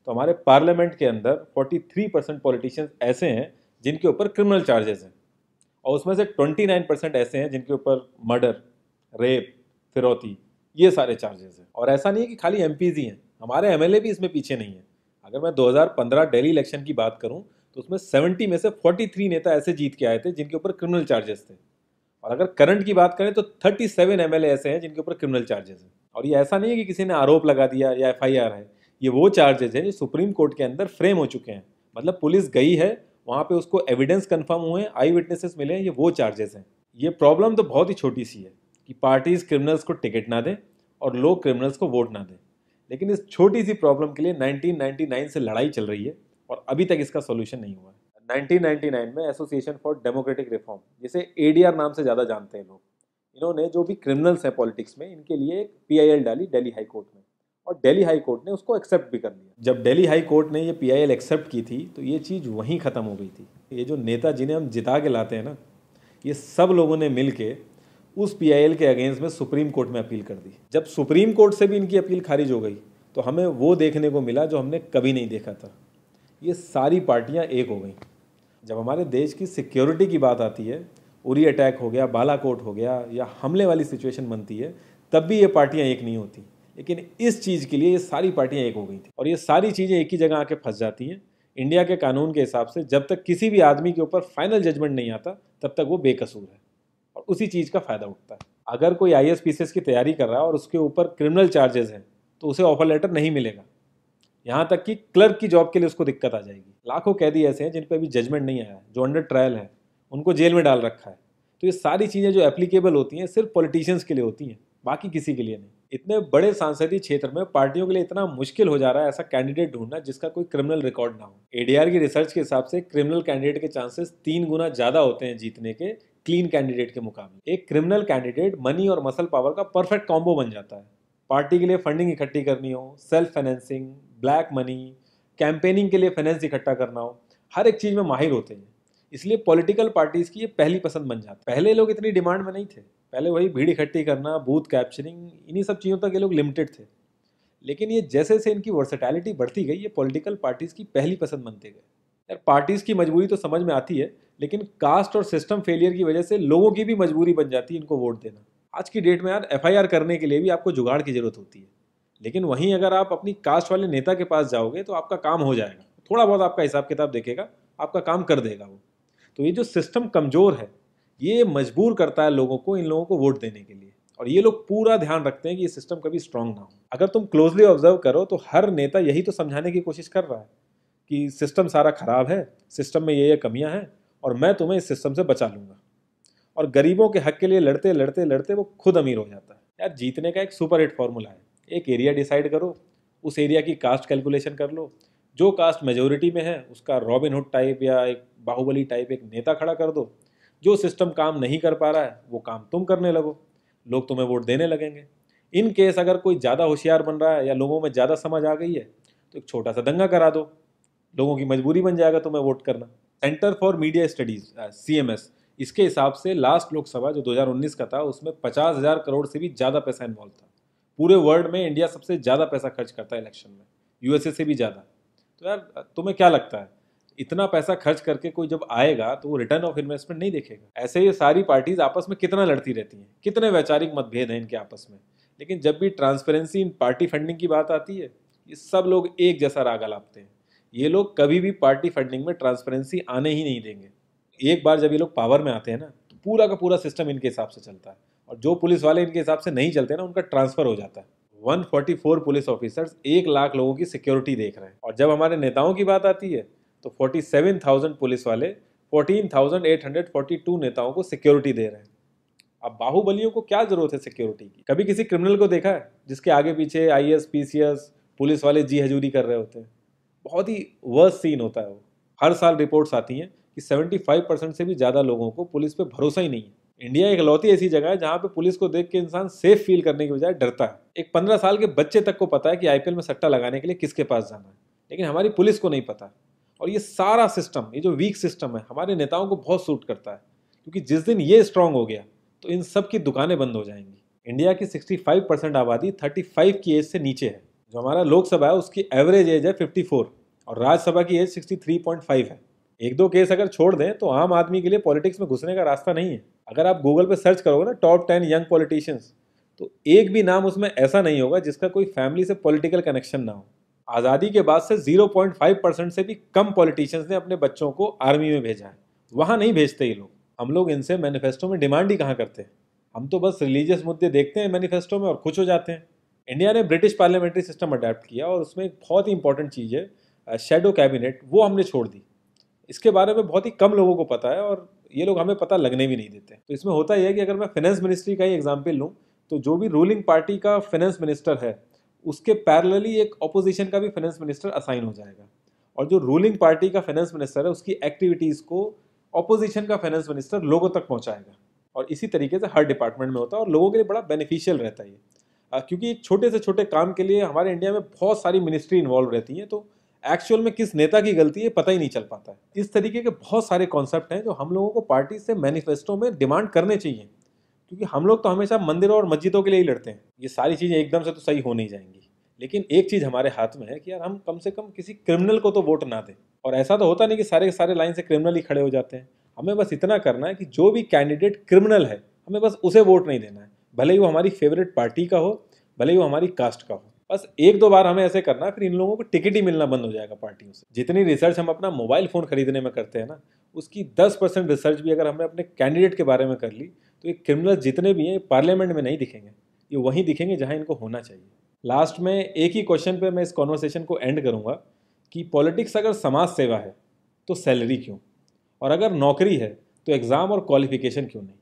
तो हमारे पार्लियामेंट के अंदर 43% पॉलिटिशियंस ऐसे हैं जिनके ऊपर क्रिमिनल चार्जेस हैं, और उसमें से 29% ऐसे हैं जिनके ऊपर मर्डर, रेप, फिरौती, ये सारे चार्जेस हैं। और ऐसा नहीं है कि खाली एमपीज ही हैं, हमारे एमएलए भी इसमें पीछे नहीं है। अगर मैं 2015 दिल्ली इलेक्शन की बात करूं तो उसमें 70 में से 43 नेता ऐसे जीत के आए थे जिनके ऊपर क्रिमिनल चार्जेस थे। और अगर करंट की बात करें तो 37 एमएलए ऐसे हैं जिनके ऊपर क्रिमिनल चार्जेस हैं। और ये ऐसा नहीं है कि किसी ने आरोप लगा दिया या एफआईआर है, ये वो चार्जेस हैं जो सुप्रीम कोर्ट के अंदर फ्रेम हो चुके हैं। मतलब पुलिस गई है वहां पे, उसको एविडेंस कंफर्म हुए हैं, आई विटनेसेस मिले हैं, ये वो चार्जेस हैं। ये प्रॉब्लम तो बहुत ही छोटी सी है कि पार्टीज क्रिमिनल्स को टिकट ना दें और लोग क्रिमिनल्स को वोट ना दें, लेकिन इस छोटी सी प्रॉब्लम के लिए 1999 से लड़ाई चल रही है और अभी तक इसका सोल्यूशन नहीं हुआ है। 1999 में एसोसिएशन फॉर डेमोक्रेटिक रिफॉर्म, जिसे एडीआर नाम से ज़्यादा जानते हैं लोग, इन्होंने जो भी क्रिमिनल्स हैं पॉलिटिक्स में, इनके लिए एक पीआईएल डाली दिल्ली हाई कोर्ट में, और दिल्ली हाई कोर्ट ने उसको एक्सेप्ट भी कर लिया। जब दिल्ली हाई कोर्ट ने ये पीआईएल एक्सेप्ट की थी तो ये चीज़ वहीं ख़त्म हो गई थी। ये जो नेता जिन्हें हम जिता के लाते हैं ना, ये सब लोगों ने मिल के उस पीआईएल के अगेंस्ट में सुप्रीम कोर्ट में अपील कर दी। जब सुप्रीम कोर्ट से भी इनकी अपील खारिज हो गई तो हमें वो देखने को मिला जो हमने कभी नहीं देखा था, ये सारी पार्टियां एक हो गई। जब हमारे देश की सिक्योरिटी की बात आती है, उरी अटैक हो गया, बालाकोट हो गया, या हमले वाली सिचुएशन बनती है, तब भी ये पार्टियां एक नहीं होती। लेकिन इस चीज़ के लिए ये सारी पार्टियां एक हो गई थी, और ये सारी चीज़ें एक ही जगह आके फंस जाती हैं। इंडिया के कानून के हिसाब से जब तक किसी भी आदमी के ऊपर फाइनल जजमेंट नहीं आता तब तक वो बेकसूर है, और उसी चीज़ का फ़ायदा उठता है। अगर कोई आईएएस पीसीएस की तैयारी कर रहा है और उसके ऊपर क्रिमिनल चार्जेस हैं तो उसे ऑफर लेटर नहीं मिलेगा, यहाँ तक कि क्लर्क की जॉब के लिए उसको दिक्कत आ जाएगी। लाखों कैदी ऐसे हैं जिन पर अभी जजमेंट नहीं आया है, जो अंडर ट्रायल है, उनको जेल में डाल रखा है। तो ये सारी चीज़ें जो एप्लीकेबल होती हैं सिर्फ पॉलिटिशियंस के लिए होती हैं, बाकी किसी के लिए नहीं। इतने बड़े सांसदीय क्षेत्र में पार्टियों के लिए इतना मुश्किल हो जा रहा है ऐसा कैंडिडेट ढूंढना जिसका कोई क्रिमिनल रिकॉर्ड ना हो। एडीआर की रिसर्च के हिसाब से क्रिमिनल कैंडिडेट के चांसेस 3 गुना ज़्यादा होते हैं जीतने के क्लीन कैंडिडेट के मुकाबले। एक क्रिमिनल कैंडिडेट मनी और मसल पावर का परफेक्ट कॉम्बो बन जाता है। पार्टी के लिए फंडिंग इकट्ठी करनी हो, self financing, black money, campaigning के लिए फाइनेंस इकट्ठा करना हो, हर एक चीज़ में माहिर होते हैं। इसलिए पॉलिटिकल पार्टीज की ये पहली पसंद बन जाती है। पहले लोग इतनी डिमांड में नहीं थे, पहले वही भीड़ इकट्ठी करना, बूथ कैप्चरिंग, इन्हीं सब चीज़ों तक ये लोग लिमिटेड थे। लेकिन ये जैसे जैसे इनकी वर्सेटैलिटी बढ़ती गई, ये पॉलिटिकल पार्टीज की पहली पसंद बनते गए। यार पार्टीज की मजबूरी तो समझ में आती है, लेकिन कास्ट और सिस्टम फेलियर की वजह से लोगों की भी मजबूरी बन जाती है इनको वोट देना। आज की डेट में यार एफआईआर करने के लिए भी आपको जुगाड़ की जरूरत होती है, लेकिन वहीं अगर आप अपनी कास्ट वाले नेता के पास जाओगे तो आपका काम हो जाएगा, थोड़ा बहुत आपका हिसाब किताब देखेगा, आपका काम कर देगा वो। तो ये जो सिस्टम कमज़ोर है ये मजबूर करता है लोगों को इन लोगों को वोट देने के लिए, और ये लोग पूरा ध्यान रखते हैं कि ये सिस्टम कभी स्ट्रांग ना हो। अगर तुम क्लोजली ऑब्जर्व करो तो हर नेता यही तो समझाने की कोशिश कर रहा है कि सिस्टम सारा खराब है, सिस्टम में ये कमियां हैं, और मैं तुम्हें इस सिस्टम से बचा लूंगा। और गरीबों के हक के लिए लड़ते लड़ते लड़ते वो खुद अमीर हो जाता है। यार जीतने का एक सुपर हिट फॉर्मूला है, एक एरिया डिसाइड करो, उस एरिया की कास्ट कैलकुलेशन कर लो, जो कास्ट मेजोरिटी में है उसका रॉबिन हुड टाइप या एक बाहुबली टाइप एक नेता खड़ा कर दो, जो सिस्टम काम नहीं कर पा रहा है वो काम तुम करने लगो, लोग तुम्हें वोट देने लगेंगे। इन केस अगर कोई ज़्यादा होशियार बन रहा है या लोगों में ज़्यादा समझ आ गई है तो एक छोटा सा दंगा करा दो, लोगों की मजबूरी बन जाएगा तुम्हें वोट करना। Centre for media studies CMS, इसके हिसाब से लास्ट लोकसभा जो 2019 का था उसमें 50,000 करोड़ से भी ज़्यादा पैसा इन्वॉल्व था। पूरे वर्ल्ड में इंडिया सबसे ज़्यादा पैसा खर्च करता है इलेक्शन में, यूएसए से भी ज़्यादा। तो यार तुम्हें क्या लगता है इतना पैसा खर्च करके कोई जब आएगा तो वो रिटर्न ऑफ इन्वेस्टमेंट नहीं देखेगा? ऐसे ये सारी पार्टीज आपस में कितना लड़ती रहती हैं, कितने वैचारिक मतभेद हैं इनके आपस में, लेकिन जब भी ट्रांसपेरेंसी इन पार्टी फंडिंग की बात आती है ये सब लोग एक जैसा राग अलापते हैं। ये लोग कभी भी पार्टी फंडिंग में ट्रांसपेरेंसी आने ही नहीं देंगे। एक बार जब ये लोग पावर में आते हैं ना तो पूरा का पूरा सिस्टम इनके हिसाब से चलता है, और जो पुलिस वाले इनके हिसाब से नहीं चलते ना उनका ट्रांसफर हो जाता है। 144 पुलिस ऑफिसर्स 1 लाख लोगों की सिक्योरिटी देख रहे हैं, और जब हमारे नेताओं की बात आती है तो 47,000 पुलिस वाले 14,842 नेताओं को सिक्योरिटी दे रहे हैं। अब बाहुबलियों को क्या जरूरत है सिक्योरिटी की? कभी किसी क्रिमिनल को देखा है जिसके आगे पीछे आईएएस पीसीएस पुलिस वाले जी हजूरी कर रहे होते हैं? बहुत ही वर्स्ट सीन होता है वो। हर साल रिपोर्ट्स आती हैं कि 75% से भी ज़्यादा लोगों को पुलिस पे भरोसा ही नहीं है। इंडिया एक इकलौती ऐसी जगह है जहाँ पे पुलिस को देख के इंसान सेफ फील करने की बजाय डरता है। एक 15 साल के बच्चे तक को पता है कि आईपीएल में सट्टा लगाने के लिए किसके पास जाना है, लेकिन हमारी पुलिस को नहीं पता। और ये सारा सिस्टम, ये जो वीक सिस्टम है, हमारे नेताओं को बहुत सूट करता है, क्योंकि जिस दिन ये स्ट्रांग हो गया तो इन सब की दुकानें बंद हो जाएंगी। इंडिया की 65% आबादी 35 की एज से नीचे है, जो हमारा लोकसभा है उसकी एवरेज एज है 54 और राज्यसभा की एज 63.5 है। एक दो केस अगर छोड़ दें तो आम आदमी के लिए पॉलिटिक्स में घुसने का रास्ता नहीं है। अगर आप गूगल पे सर्च करोगे ना टॉप 10 यंग पॉलिटिशियंस, तो एक भी नाम उसमें ऐसा नहीं होगा जिसका कोई फैमिली से पॉलिटिकल कनेक्शन ना हो। आज़ादी के बाद से 0.5% से भी कम पॉलिटिशियंस ने अपने बच्चों को आर्मी में भेजा है। वहाँ नहीं भेजते ये लोग। हम लोग इनसे मैनिफेस्टो में डिमांड ही कहाँ करते हैं। हम तो बस रिलीजियस मुद्दे देखते हैं मैनिफेस्टो में और खुश हो जाते हैं। इंडिया ने ब्रिटिश पार्लियामेंट्री सिस्टम अडेप्ट किया और उसमें एक बहुत ही इंपॉर्टेंट चीज़ है शेडो कैबिनेट, वो हमने छोड़ दी। इसके बारे में बहुत ही कम लोगों को पता है और ये लोग हमें पता लगने भी नहीं देते। तो इसमें होता यह है कि अगर मैं फाइनेंस मिनिस्ट्री का ही एग्जाम्पल लूँ तो जो भी रूलिंग पार्टी का फाइनेंस मिनिस्टर है उसके पैरेलली एक ऑपोजिशन का भी फाइनेंस मिनिस्टर असाइन हो जाएगा और जो रूलिंग पार्टी का फाइनेंस मिनिस्टर है उसकी एक्टिविटीज़ को ऑपोजिशन का फाइनेंस मिनिस्टर लोगों तक पहुंचाएगा। और इसी तरीके से हर डिपार्टमेंट में होता है और लोगों के लिए बड़ा बेनिफिशियल रहता है ये। क्योंकि एक छोटे से छोटे काम के लिए हमारे इंडिया में बहुत सारी मिनिस्ट्री इन्वॉल्व रहती हैं, तो एक्चुअल में किस नेता की गलती है पता ही नहीं चल पाता है। इस तरीके के बहुत सारे कॉन्सेप्ट हैं जो हम लोगों को पार्टी से मैनिफेस्टो में डिमांड करने चाहिए, क्योंकि हम लोग तो हमेशा मंदिरों और मस्जिदों के लिए ही लड़ते हैं। ये सारी चीज़ें एकदम से तो सही हो नहीं जाएंगी, लेकिन एक चीज़ हमारे हाथ में है कि यार हम कम से कम किसी क्रिमिनल को तो वोट ना दें। और ऐसा तो होता नहीं कि सारे के सारे लाइन से क्रिमिनल ही खड़े हो जाते हैं। हमें बस इतना करना है कि जो भी कैंडिडेट क्रिमिनल है हमें बस उसे वोट नहीं देना है, भले ही वो हमारी फेवरेट पार्टी का हो, भले ही वो हमारी कास्ट का हो। बस एक दो बार हमें ऐसे करना है, फिर इन लोगों को टिकट ही मिलना बंद हो जाएगा पार्टियों से। जितनी रिसर्च हम अपना मोबाइल फ़ोन खरीदने में करते हैं ना, उसकी 10% रिसर्च भी अगर हमने अपने कैंडिडेट के बारे में कर ली तो ये क्रिमिनल जितने भी हैं पार्लियामेंट में नहीं दिखेंगे, ये वहीं दिखेंगे जहाँ इनको होना चाहिए। लास्ट में एक ही क्वेश्चन पे मैं इस कॉन्वर्सेशन को एंड करूँगा कि पॉलिटिक्स अगर समाज सेवा है तो सैलरी क्यों, और अगर नौकरी है तो एग्ज़ाम और क्वालिफिकेशन क्यों नहीं।